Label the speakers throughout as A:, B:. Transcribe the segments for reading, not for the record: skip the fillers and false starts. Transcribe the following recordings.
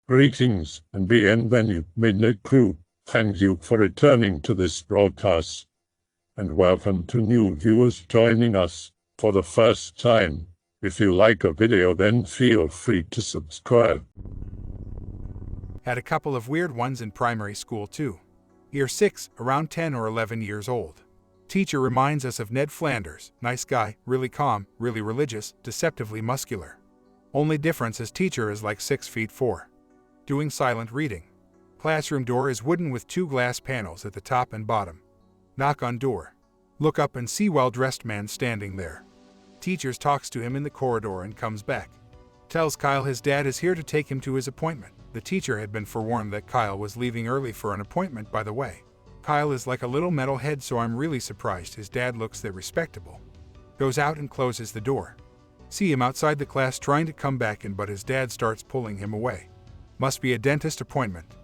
A: Greetings and bienvenue, Midnight Crew. Thank you for returning to this broadcast. And welcome to new viewers joining us for the first time. If you like a video, then feel free to subscribe.
B: Had a couple of weird ones in primary school too. Year 6, around 10 or 11 years old. Teacher reminds us of Ned Flanders, nice guy, really calm, really religious, deceptively muscular. Only difference is teacher is like 6'4". Doing silent reading. Classroom door is wooden with 2 glass panels at the top and bottom. Knock on door. Look up and see well-dressed man standing there. Teachers talks to him in the corridor and comes back. Tells Kyle his dad is here to take him to his appointment. The teacher had been forewarned that Kyle was leaving early for an appointment, by the way. Kyle is like a little metalhead, so I'm really surprised his dad looks that respectable. Goes out and closes the door. See him outside the class trying to come back in, but his dad starts pulling him away. Must be a dentist appointment.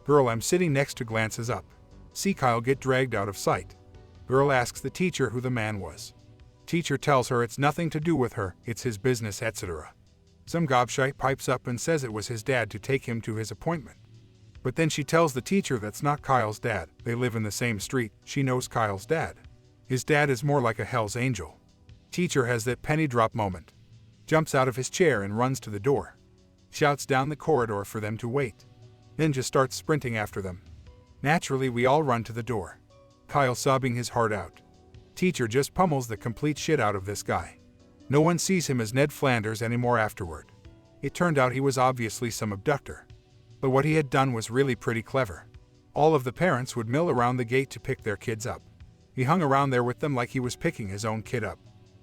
B: Girl I'm sitting next to glances up. See Kyle get dragged out of sight. Girl asks the teacher who the man was. Teacher tells her it's nothing to do with her, it's his business, etc. Some gobshite pipes up and says it was his dad to take him to his appointment. But then she tells the teacher that's not Kyle's dad, they live in the same street, she knows Kyle's dad. His dad is more like a Hell's Angel. Teacher has that penny drop moment. Jumps out of his chair and runs to the door. Shouts down the corridor for them to wait. Then just starts sprinting after them. Naturally, we all run to the door. Kyle sobbing his heart out. Teacher just pummels the complete shit out of this guy. No one sees him as Ned Flanders anymore afterward. It turned out he was obviously some abductor. But what he had done was really pretty clever. All of the parents would mill around the gate to pick their kids up. He hung around there with them like he was picking his own kid up.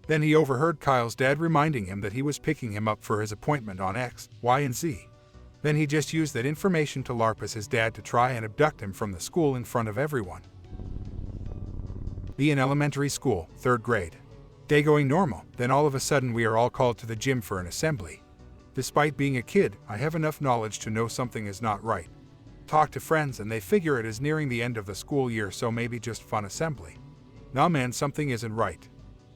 B: Then he overheard Kyle's dad reminding him that he was picking him up for his appointment on X, Y, and Z. Then he just used that information to LARP as his dad to try and abduct him from the school in front of everyone. Be in elementary school, 3rd grade. Day going normal, then all of a sudden we are all called to the gym for an assembly. Despite being a kid, I have enough knowledge to know something is not right. Talk to friends and they figure it is nearing the end of the school year, so maybe just fun assembly. Nah man, something isn't right.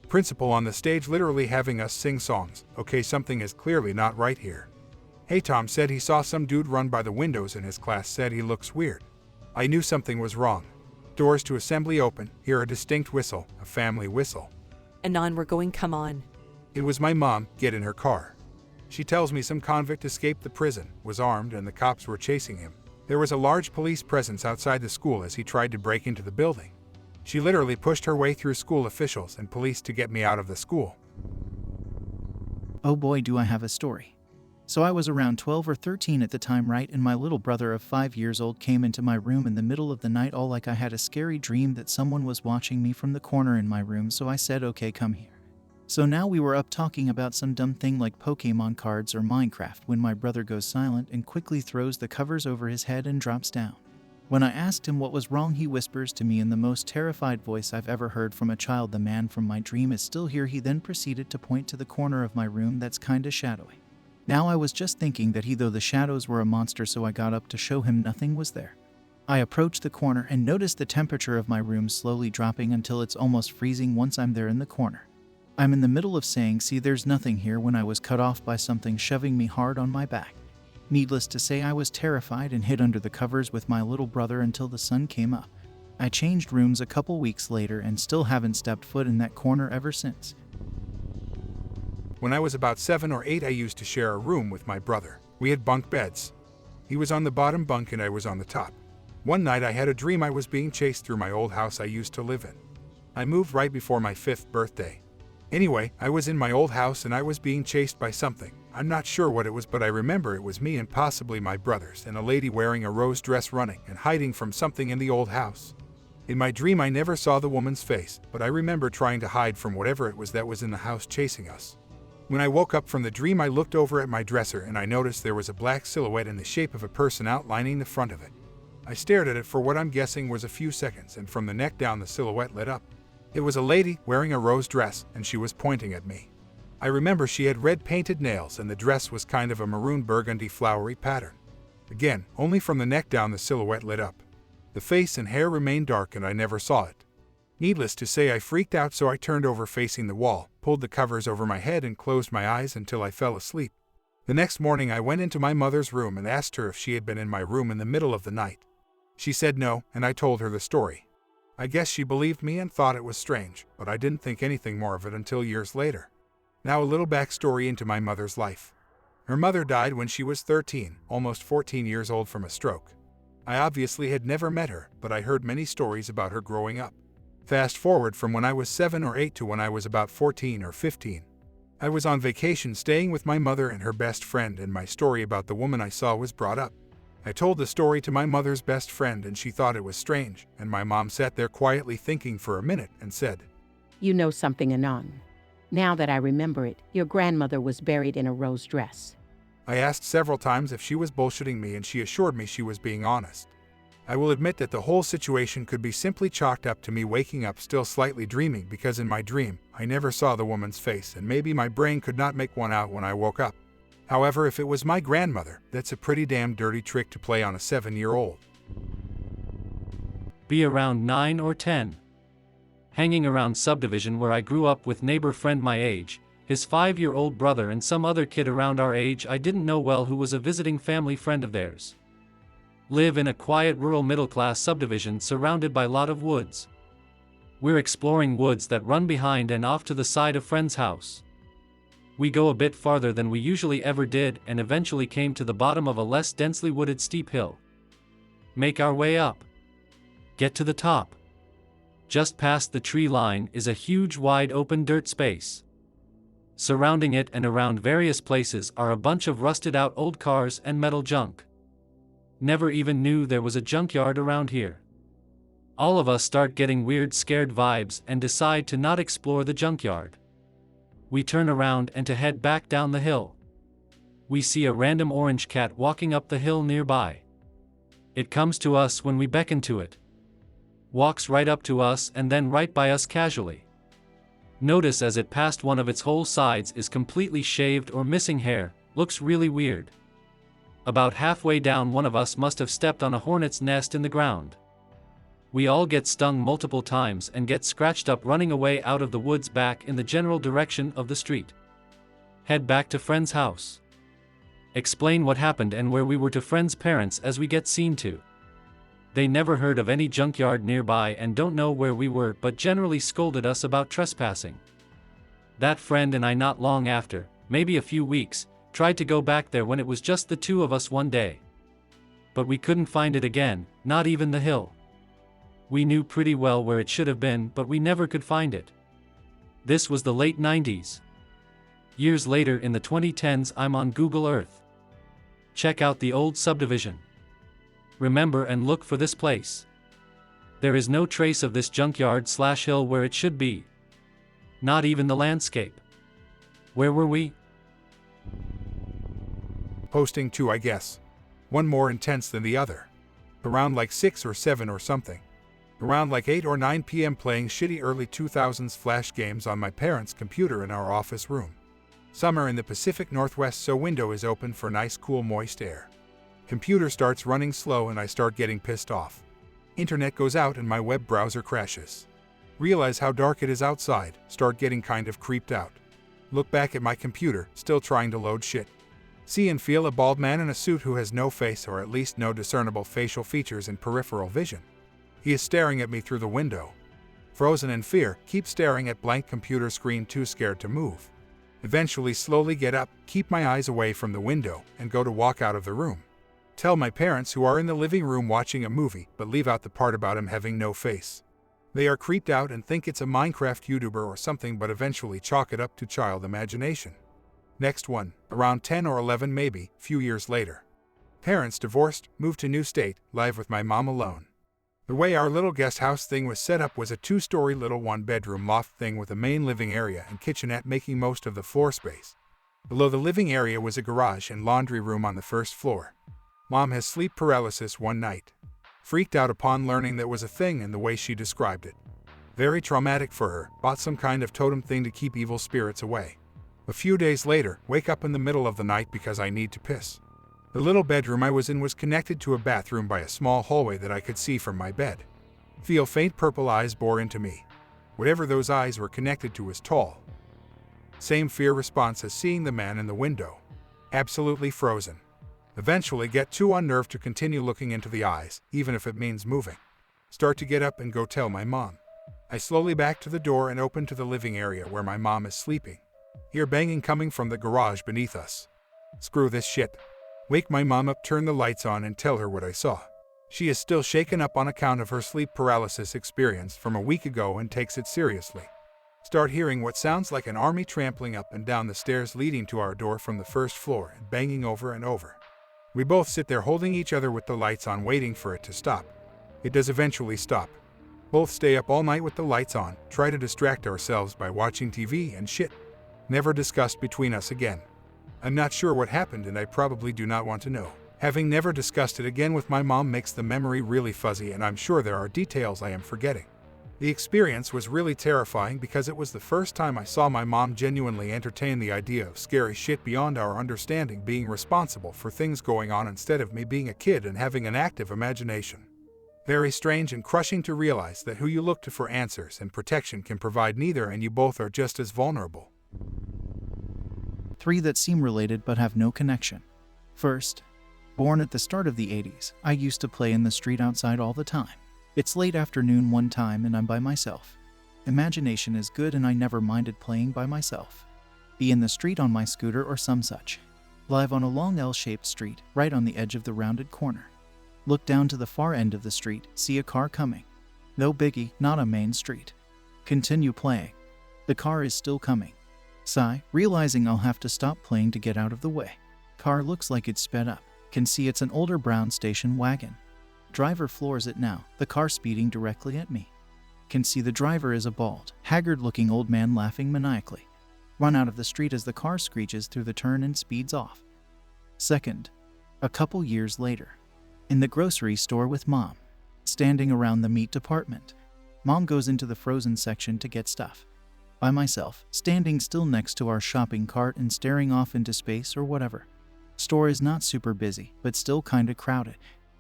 B: Principal on the stage literally having us sing songs. Okay, something is clearly not right here. Hey, Tom said he saw some dude run by the windows in his class, said he looks weird. I knew something was wrong. Doors to assembly open, hear a distinct whistle, a family whistle.
C: Anon, we're going, come on.
B: It was my mom, get in her car. She tells me some convict escaped the prison, was armed, and the cops were chasing him. There was a large police presence outside the school as he tried to break into the building. She literally pushed her way through school officials and police to get me out of the school.
D: Oh boy, do I have a story. So I was around 12 or 13 at the time, right? And my little brother of 5 years old came into my room in the middle of the night, all like I had a scary dream that someone was watching me from the corner in my room, so I said, okay, come here. So now we were up talking about some dumb thing like Pokemon cards or Minecraft when my brother goes silent and quickly throws the covers over his head and drops down. When I asked him what was wrong, he whispers to me in the most terrified voice I've ever heard from a child, the man from my dream is still here. He then proceeded to point to the corner of my room that's kinda shadowy. Now I was just thinking that though the shadows were a monster, so I got up to show him nothing was there. I approached the corner and noticed the temperature of my room slowly dropping until it's almost freezing once I'm there in the corner. I'm in the middle of saying, see, there's nothing here, when I was cut off by something shoving me hard on my back. Needless to say, I was terrified and hid under the covers with my little brother until the sun came up. I changed rooms a couple weeks later and still haven't stepped foot in that corner ever since.
B: When I was about 7 or 8, I used to share a room with my brother. We had bunk beds. He was on the bottom bunk and I was on the top. One night I had a dream I was being chased through my old house I used to live in. I moved right before my 5th birthday. Anyway, I was in my old house and I was being chased by something. I'm not sure what it was, but I remember it was me and possibly my brothers and a lady wearing a rose dress running and hiding from something in the old house. In my dream I never saw the woman's face, but I remember trying to hide from whatever it was that was in the house chasing us. When I woke up from the dream, I looked over at my dresser and I noticed there was a black silhouette in the shape of a person outlining the front of it. I stared at it for what I'm guessing was a few seconds, and from the neck down the silhouette lit up. It was a lady wearing a rose dress and she was pointing at me. I remember she had red painted nails and the dress was kind of a maroon burgundy flowery pattern. Again, only from the neck down the silhouette lit up. The face and hair remained dark and I never saw it. Needless to say, I freaked out, so I turned over facing the wall, pulled the covers over my head and closed my eyes until I fell asleep. The next morning I went into my mother's room and asked her if she had been in my room in the middle of the night. She said no, and I told her the story. I guess she believed me and thought it was strange, but I didn't think anything more of it until years later. Now a little backstory into my mother's life. Her mother died when she was 13, almost 14 years old from a stroke. I obviously had never met her, but I heard many stories about her growing up. Fast forward from when I was 7 or 8 to when I was about 14 or 15. I was on vacation staying with my mother and her best friend, and my story about the woman I saw was brought up. I told the story to my mother's best friend and she thought it was strange, and my mom sat there quietly thinking for a minute and said,
E: "You know something, Anon. Now that I remember it, your grandmother was buried in a rose dress."
B: I asked several times if she was bullshitting me and she assured me she was being honest. I will admit that the whole situation could be simply chalked up to me waking up still slightly dreaming, because in my dream, I never saw the woman's face and maybe my brain could not make one out when I woke up. However, if it was my grandmother, that's a pretty damn dirty trick to play on a 7-year-old.
F: Be around 9 or 10. Hanging around subdivision where I grew up with neighbor friend my age, his 5-year-old brother and some other kid around our age I didn't know well who was a visiting family friend of theirs. Live in a quiet rural middle-class subdivision surrounded by lot of woods. We're exploring woods that run behind and off to the side of friend's house. We go a bit farther than we usually ever did and eventually came to the bottom of a less densely wooded steep hill. Make our way up. Get to the top. Just past the tree line is a huge wide open dirt space. Surrounding it and around various places are a bunch of rusted out old cars and metal junk. Never even knew there was a junkyard around here. All of us start getting weird scared vibes and decide to not explore the junkyard. We turn around and to head back down the hill. We see a random orange cat walking up the hill nearby. It comes to us when we beckon to it. Walks right up to us and then right by us casually. Notice as it passed one of its whole sides is completely shaved or missing hair, looks really weird. About halfway down one of us must have stepped on a hornet's nest in the ground. We all get stung multiple times and get scratched up running away out of the woods back in the general direction of the street. Head back to friend's house. Explain what happened and where we were to friend's parents as we get seen to. They never heard of any junkyard nearby and don't know where we were but generally scolded us about trespassing. That friend and I not long after, maybe a few weeks, tried to go back there when it was just the two of us one day. But we couldn't find it again, not even the hill. We knew pretty well where it should have been but we never could find it. This was the late 90s. Years later in the 2010s I'm on Google Earth. Check out the old subdivision. Remember and look for this place. There is no trace of this junkyard/hill where it should be. Not even the landscape. Where were we?
B: Posting 2, I guess. One more intense than the other. Around like 6 or 7 or something. Around like 8 or 9 p.m. playing shitty early 2000s flash games on my parents' computer in our office room. Summer in the Pacific Northwest, so window is open for nice cool moist air. Computer starts running slow and I start getting pissed off. Internet goes out and my web browser crashes. Realize how dark it is outside, start getting kind of creeped out. Look back at my computer, still trying to load shit. See and feel a bald man in a suit who has no face or at least no discernible facial features in peripheral vision. He is staring at me through the window. Frozen in fear, keep staring at blank computer screen, too scared to move. Eventually slowly get up, keep my eyes away from the window, and go to walk out of the room. Tell my parents who are in the living room watching a movie, but leave out the part about him having no face. They are creeped out and think it's a Minecraft YouTuber or something, but eventually chalk it up to child imagination. Next one, around 10 or 11 maybe, few years later. Parents divorced, moved to new state, live with my mom alone. The way our little guest house thing was set up was a 2-story little 1-bedroom loft thing with a main living area and kitchenette making most of the floor space. Below the living area was a garage and laundry room on the first floor. Mom has sleep paralysis one night. Freaked out upon learning that was a thing and the way she described it. Very traumatic for her, bought some kind of totem thing to keep evil spirits away. A few days later, wake up in the middle of the night because I need to piss. The little bedroom I was in was connected to a bathroom by a small hallway that I could see from my bed. Feel faint purple eyes bore into me. Whatever those eyes were connected to was tall. Same fear response as seeing the man in the window. Absolutely frozen. Eventually get too unnerved to continue looking into the eyes, even if it means moving. Start to get up and go tell my mom. I slowly back to the door and open to the living area where my mom is sleeping. Hear banging coming from the garage beneath us. Screw this shit. Wake my mom up, turn the lights on, and tell her what I saw. She is still shaken up on account of her sleep paralysis experience from a week ago and takes it seriously. Start hearing what sounds like an army trampling up and down the stairs leading to our door from the first floor and banging over and over. We both sit there holding each other with the lights on, waiting for it to stop. It does eventually stop. Both stay up all night with the lights on, try to distract ourselves by watching TV and shit. Never discussed between us again. I'm not sure what happened and I probably do not want to know. Having never discussed it again with my mom makes the memory really fuzzy, and I'm sure there are details I am forgetting. The experience was really terrifying because it was the first time I saw my mom genuinely entertain the idea of scary shit beyond our understanding being responsible for things going on instead of me being a kid and having an active imagination. Very strange and crushing to realize that who you look to for answers and protection can provide neither, and you both are just as vulnerable.
D: 3 that seem related but have no connection. First, born at the start of the 80s, I used to play in the street outside all the time. It's late afternoon one time and I'm by myself. Imagination is good and I never minded playing by myself. Be in the street on my scooter or some such. Live on a long L-shaped street, right on the edge of the rounded corner. Look down to the far end of the street, see a car coming. No biggie, not a main street. Continue playing. The car is still coming. Sigh, realizing I'll have to stop playing to get out of the way. Car looks like it's sped up. Can see it's an older brown station wagon. Driver floors it now, the car speeding directly at me. Can see the driver is a bald, haggard-looking old man laughing maniacally. Run out of the street as the car screeches through the turn and speeds off. Second, a couple years later. In the grocery store with Mom. Standing around the meat department. Mom goes into the frozen section to get stuff. By myself, standing still next to our shopping cart and staring off into space or whatever. Store is not super busy, but still kinda crowded.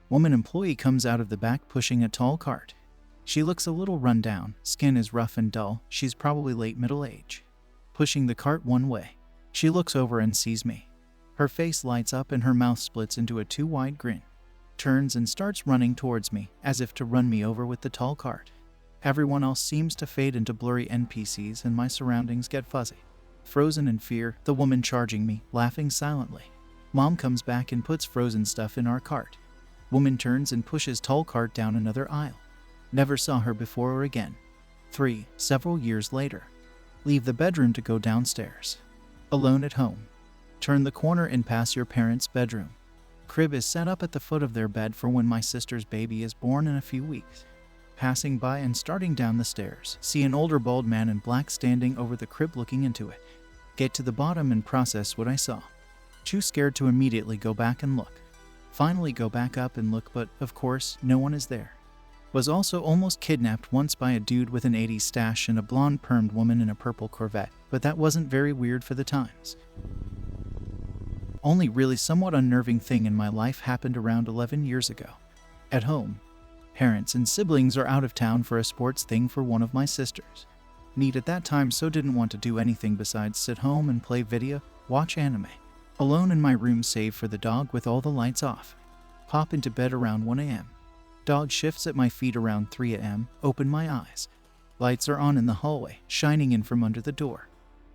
D: Woman employee comes out of the back pushing a tall cart. She looks a little run down, skin is rough and dull, she's probably late middle age. Pushing the cart one way. She looks over and sees me. Her face lights up and her mouth splits into a too-wide grin. Turns and starts running towards me, as if to run me over with the tall cart. Everyone else seems to fade into blurry NPCs and my surroundings get fuzzy. Frozen in fear, the woman charging me, laughing silently. Mom comes back and puts frozen stuff in our cart. Woman turns and pushes tall cart down another aisle. Never saw her before or again. 3, several years later. Leave the bedroom to go downstairs. Alone at home. Turn the corner and pass your parents' bedroom. Crib is set up at the foot of their bed for when my sister's baby is born in a few weeks. Passing by and starting down the stairs, see an older bald man in black standing over the crib looking into it. Get to the bottom and process what I saw. Too scared to immediately go back and look. Finally go back up and look, but, of course, no one is there. Was also almost kidnapped once by a dude with an 80s stash and a blonde permed woman in a purple Corvette, but that wasn't very weird for the times. Only really somewhat unnerving thing in my life happened around 11 years ago. At home. Parents and siblings are out of town for a sports thing for one of my sisters. NEET at that time, so didn't want to do anything besides sit home and play video, watch anime. Alone in my room save for the dog with all the lights off. Pop into bed around 1 a.m. Dog shifts at my feet around 3 a.m., open my eyes. Lights are on in the hallway, shining in from under the door.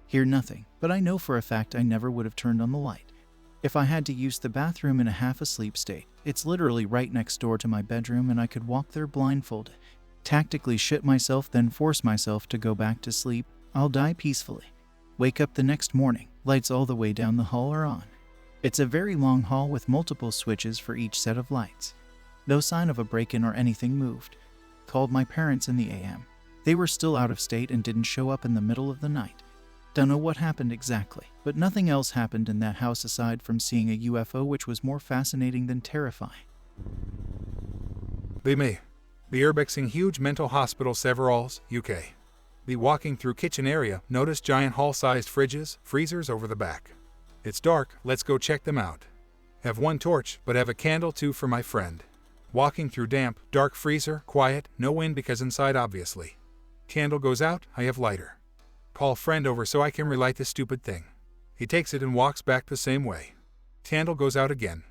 D: Hear nothing, but I know for a fact I never would have turned on the light. If I had to use the bathroom in a half-asleep state, it's literally right next door to my bedroom and I could walk there blindfolded. Tactically shit myself, then force myself to go back to sleep. I'll die peacefully. Wake up the next morning, lights all the way down the hall are on. It's a very long hall with multiple switches for each set of lights. No sign of a break-in or anything moved. Called my parents in the AM. They were still out of state and didn't show up in the middle of the night. Don't know what happened exactly, but nothing else happened in that house aside from seeing a UFO, which was more fascinating than terrifying.
B: Be me. Be urbexing huge mental hospital Severalls, UK. Be walking through kitchen area, notice giant hall-sized fridges, freezers over the back. It's dark, let's go check them out. Have one torch, but have a candle too for my friend. Walking through damp, dark freezer, quiet, no wind because inside obviously. Candle goes out, I have lighter. Call friend over so I can relight this stupid thing. He takes it and walks back the same way. Candle goes out again.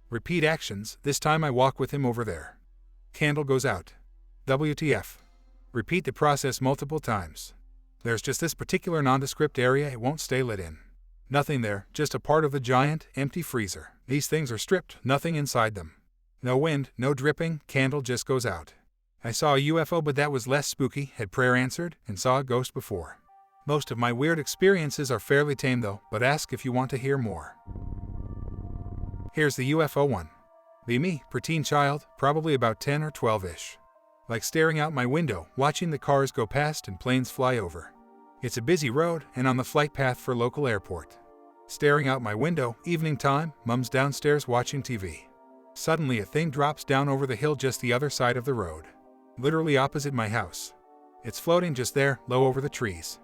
B: Repeat actions, this time I walk with him over there. Candle goes out. WTF. Repeat the process multiple times. There's just this particular nondescript area it won't stay lit in. Nothing there, just a part of the giant, empty freezer. These things are stripped, nothing inside them. No wind, no dripping, candle just goes out. I saw a UFO, but that was less spooky, had prayer answered, and saw a ghost before. Most of my weird experiences are fairly tame though, but ask if you want to hear more. Here's the UFO one. Be me, preteen child, probably about 10 or 12-ish. Like staring out my window, watching the cars go past and planes fly over. It's a busy road and on the flight path for local airport. Staring out my window, evening time, Mom's downstairs watching TV. Suddenly a thing drops down over the hill just the other side of the road. Literally opposite my house. It's floating just there, low over the trees.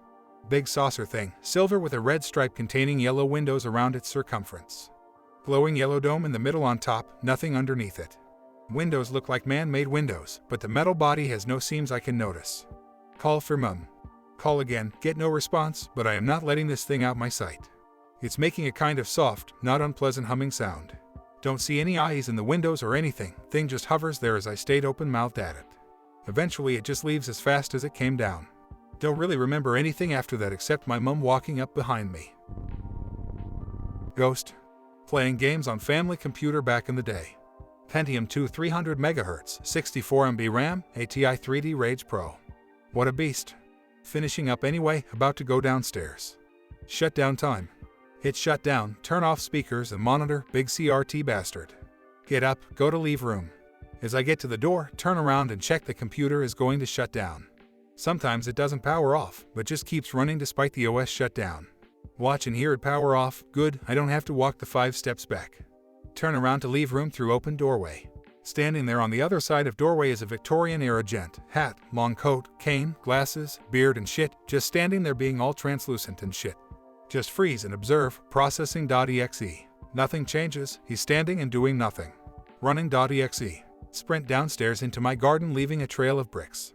B: Big saucer thing, silver with a red stripe containing yellow windows around its circumference. Glowing yellow dome in the middle on top, nothing underneath it. Windows look like man-made windows, but the metal body has no seams I can notice. Call for Mum. Call again, get no response, but I am not letting this thing out my sight. It's making a kind of soft, not unpleasant humming sound. Don't see any eyes in the windows or anything, thing just hovers there as I stayed open-mouthed at it. Eventually it just leaves as fast as it came down. Don't really remember anything after that except my mum walking up behind me. Ghost. Playing games on family computer back in the day. Pentium 2 300 MHz, 64 MB RAM, ATI 3D Rage Pro. What a beast. Finishing up anyway, about to go downstairs. Shutdown time. Hit shutdown, turn off speakers and monitor, big CRT bastard. Get up, go to leave room. As I get to the door, turn around and check the computer is going to shut down. Sometimes it doesn't power off, but just keeps running despite the OS shutdown. Watch and hear it power off, good, I don't have to walk the 5 steps back. Turn around to leave room through open doorway. Standing there on the other side of doorway is a Victorian era gent, hat, long coat, cane, glasses, beard and shit, just standing there being all translucent and shit. Just freeze and observe, processing.exe. Nothing changes, he's standing and doing nothing. Running.exe. Sprint downstairs into my garden leaving a trail of bricks.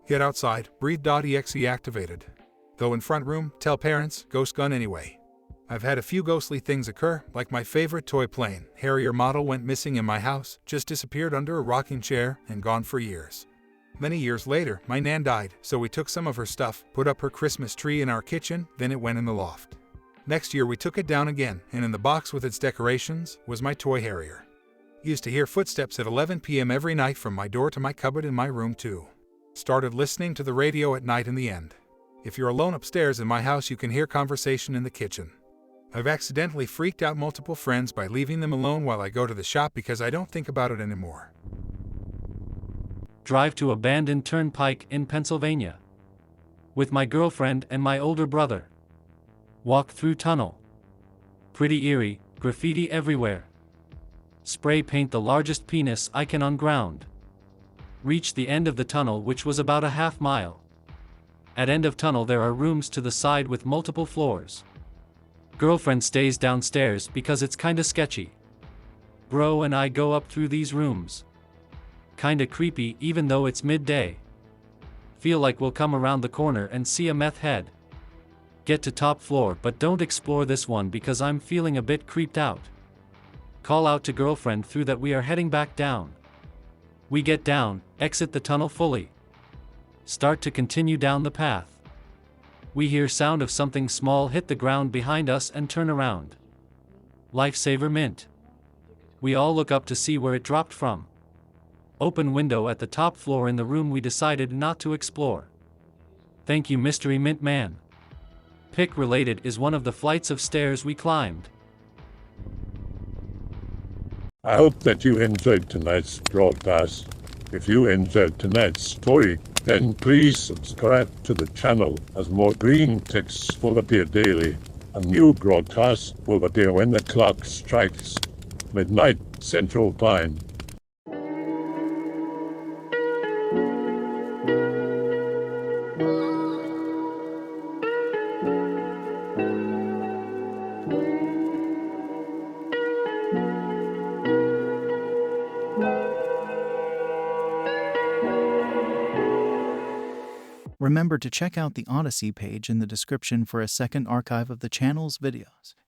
B: Get outside, breathe.exe activated. Go in front room, tell parents, ghost gun anyway. I've had a few ghostly things occur, like my favorite toy plane, Harrier model went missing in my house, just disappeared under a rocking chair, and gone for years. Many years later, my nan died, so we took some of her stuff, put up her Christmas tree in our kitchen, then it went in the loft. Next year we took it down again, and in the box with its decorations, was my toy Harrier. Used to hear footsteps at 11 p.m. every night from my door to my cupboard in my room too. Started listening to the radio at night in the end. If you're alone upstairs in my house you can hear conversation in the kitchen. I've accidentally freaked out multiple friends by leaving them alone while I go to the shop because I don't think about it anymore.
F: Drive to abandoned turnpike in Pennsylvania. With my girlfriend and my older brother. Walk through tunnel. Pretty eerie, graffiti everywhere. Spray paint the largest penis icon on ground. Reach the end of the tunnel, which was about a half mile. At end of tunnel there are rooms to the side with multiple floors. Girlfriend stays downstairs because it's kinda sketchy. Bro and I go up through these rooms. Kinda creepy even though it's midday. Feel like we'll come around the corner and see a meth head. Get to top floor but don't explore this one because I'm feeling a bit creeped out. Call out to girlfriend through that we are heading back down. We get down, exit the tunnel fully. Start to continue down the path. We hear sound of something small hit the ground behind us and turn around. Lifesaver mint. We all look up to see where it dropped from. Open window at the top floor in the room we decided not to explore. Thank you Mystery Mint Man. Pick related is one of the flights of stairs we climbed.
A: I hope that you enjoyed tonight's broadcast. If you enjoyed tonight's story, then please subscribe to the channel as more green texts will appear daily. A new broadcast will appear when the clock strikes midnight Central Time.
D: Remember to check out the Odyssey page in the description for a second archive of the channel's videos.